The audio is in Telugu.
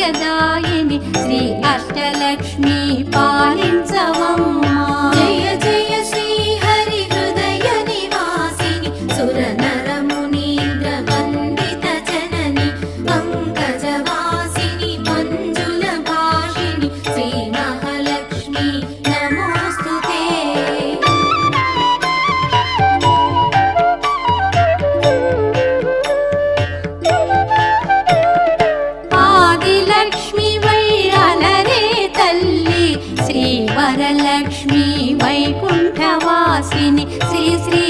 భాగ్యదాయిని శ్రీ అష్టలక్ష్మి పాలించవమ్మా. జయ జయ శ్రీ హరి హృదయ నివాసిని సుర నర మునీంద్ర వందిత జనని పంకజవాసిని మంజుల భాషిని శ్రీ మహాలక్ష్మి నమోస్తుతే. ఆదిలక్ష్మి వైరలరే తల్లి శ్రీ వరలక్ష్మి వైకుంఠవాసిని శ్రీ శ్రీ